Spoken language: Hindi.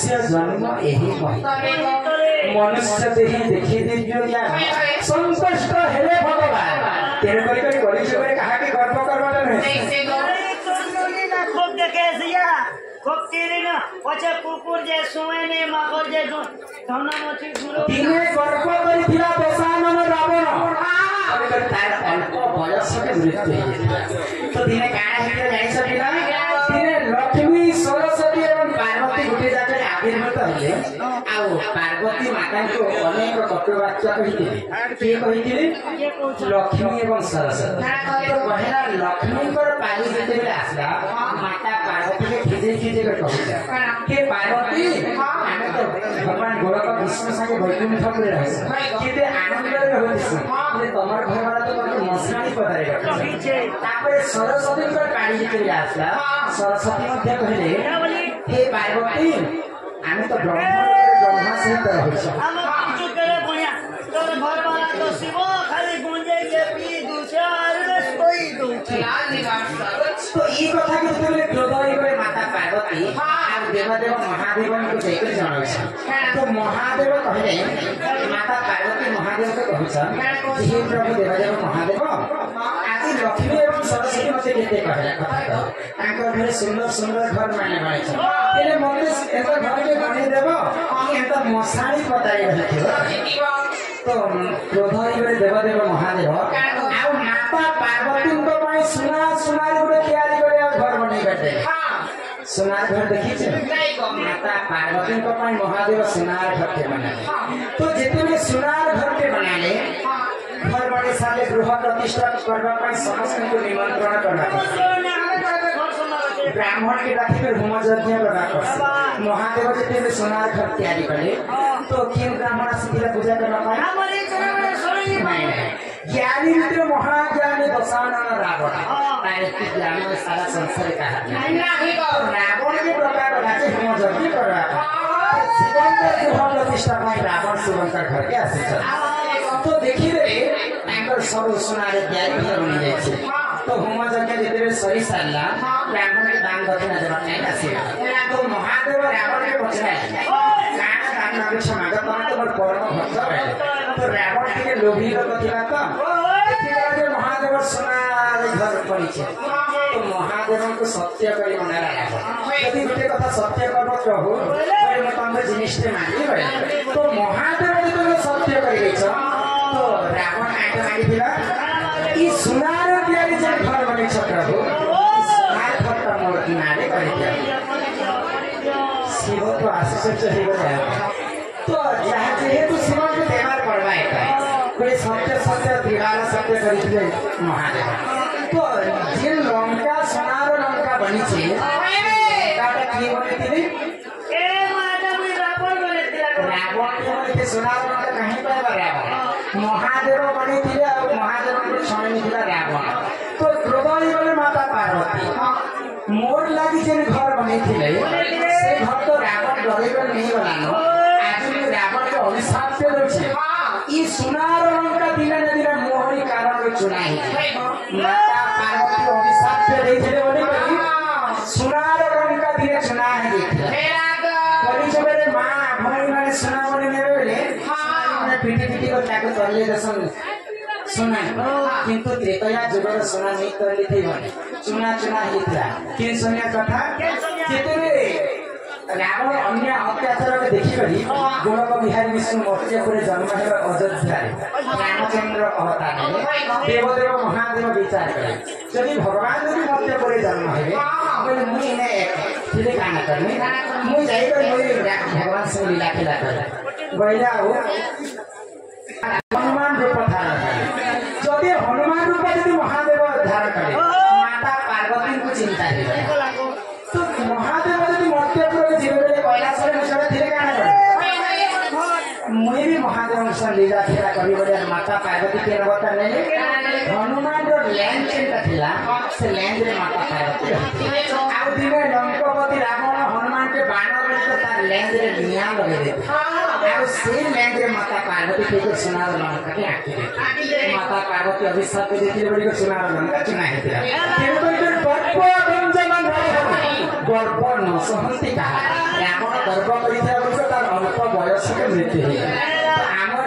मनुष्य जन्म यही मनुष्य देही देखी दिव्य ज्ञान संतुष्ट हेले भगवान तेरे करी कहा कि गर्व करवाटा नहीं खूब देखे सिया खूब तेरे ना पछे कुकुर जे सोए ने मगर जे धन मची गुरु दिने गर्व करिथिला दशानन रावण अरे तार अल्प बयस के मृत्यु हे तो दिने काहे हे जानि सकिला दिने लक्ष्मी सरस्वती एवं पार्वती गुटे जाके आविर्भूत हले आउ पार्वती माता को अनेक कटुवाक्य कहिथिले के कहिथिले लक्ष्मी एवं सरस्वती तो पहिला लक्ष्मी पर पाली जेते आसला माता पार्वती के खिजे कर कहता के पार्वती आने तो भगवान गोरख विष्णु संगे वैकुंठ में रहे केते आनंद रे होतिस जे तमर घर वाला तो मत मसरानी पदारे तापर सरस्वती पर पाली जेते आसला सरस्वती मध्ये कहले हे पार्वती आने तो ब्रह्मा सहित रहिस हम कुछ करे बढ़िया तोर घर वाला तो शिव खाली गुंजे के पी दूसर कोई दूसर तो ई कथा के तोले हृदय रे माता पार्वती आ देवदेव महादेव को देखि जणाइछ तो महादेव कहले माता पार्वती महादेव को कहछ हे प्रभु देवदेव महादेव आदि लक्ष्मी एवं सरस्वती मते केते कहला कथा तांको घरे सुंदर सुंदर घर माने बाइछ तेले मते एतो घर के बने देबो कि एतो मसाणी पताई रहिथिबो तो हृदय रे देवदेव महादेव आ माता पार्वती को पई सुनार गुडे तैयारी करे घर बनै करते सुनार घर देखि छे माता पार्वती को पई महादेव सुनार घर के बनाले तो जेते में सुनार घर के बनाले घर बड़े साले गृह प्रतिष्ठा करबा पई समस्त को निमंत्रण करना ब्राह्मण के राखी में होम यज्ञ करना महादेव जेते में सुनार घर तैयारी करे तो किन ब्राह्मण सिला पूजा करना पाए ज्ञानी मित्र महाज्ञानी दशानन रावण तारे ज्ञान में सारा संसार का रावण के प्रकार राजे होम यज्ञ करवा जीवन का गृह प्रतिष्ठा में रावण शिवंकर घर के आसे तो देखि रे तांकर सब सुनारे तैयारी बनि जाय छै तो होम यज्ञ जेते सरी सारला ब्राह्मण के दान दक्षिणा देबा नै आसे तो महादेव रावण के पछरा दान अपेक्षा मागत तो परम भक्त तो रावण के लोभी लोग थिला तो महादेव सुनार घर परिचे तो महादेव को सत्य करी मनारा यदि गोटे कथा सत्य करब प्रभु मैं तमरे जिनिसटे मानि भए तो महादेव जब सत्य करी छ तो रावण आके मानि दिला ई सुनार तैयारी जे घर बनै छ प्रभु सुनार घर त मोर किनारे करी दिया शिव तो आशीष चाहिए गया तो जेहेतु शिव के देवार पड़वा है कोई सत्य दीवार सत्य करिथिले महादेव तो जे लंका सोनार लंका बनी छे ताटा की बनिथिले ए माधव रावण बनिथिला रावण के बनिथे सोनार लंका कहीं पाइबा रावण महादेव बनिथिले और महादेव को छाने निथिला रावण तो हृदय बले माता पार्वती मोर लागि जे घर बनिथिले से घर तो रावण डरेबे नहीं बनानो आज में रावण के अभिशाप से रहछे ई सुनार लंका दिन न दिन मोहरी कारण रे चुनाई माता पार्वती अभिशाप से देथिले बोले कि सुनार लंका दिन चुनाई देखिला कली सबरे मां भई माने सुना बोले नेबे बोले माने पीटी को ताको करले दसन सुना किंतु त्रेतया जुगर सुना नहीं करले थई बने चुना हितला के सुनिया कथा केतरे रावण अन्य अत्याचार के देखि करी गोलक बिहारी विष्णु मर्त्यपुरे जन्म है अयोध्या रामचंद्र अवतार देवदेव महादेव विचार करे यदि भगवान यदि मर्त्यपुरे जन्म है बोले मुई ने थिले काना करने मुई जाई कर मुई भगवान से लीला खेला कर गइला हो हनुमान रूप धारण करे यदि हनुमान रूप यदि महादेव धारण करे माता पार्वती को चिंता है तो महादेव यदि मर्त्यपुर जीवन कैलाश में थिले काना करे मुई भी महादेव से लीला खेला करी बड़े माता पार्वती के बता नहीं हनुमान जो लैंड चिंता थिला से लैंड रे माता पार्वती आ दिने लंकापति रावण हनुमान के बाण रे तो तार लैंड रे निया लगे दे आ से लैंड रे माता पार्वती के सुनार लंका के आके माता पार्वती अभिशाप देती बड़ी को सुनार लंका चुना है तेरा के तो इधर बप्पा गंजन ଗର୍ବ ନ ସହନ୍ତି କାହା ଆପଣ ଗର୍ବ କରିଥିବା ବର୍ଷ ତାର ଅଳ୍ପ ବୟସରେ ମୃତ୍ୟୁ ହେଇଗଲା ଆମର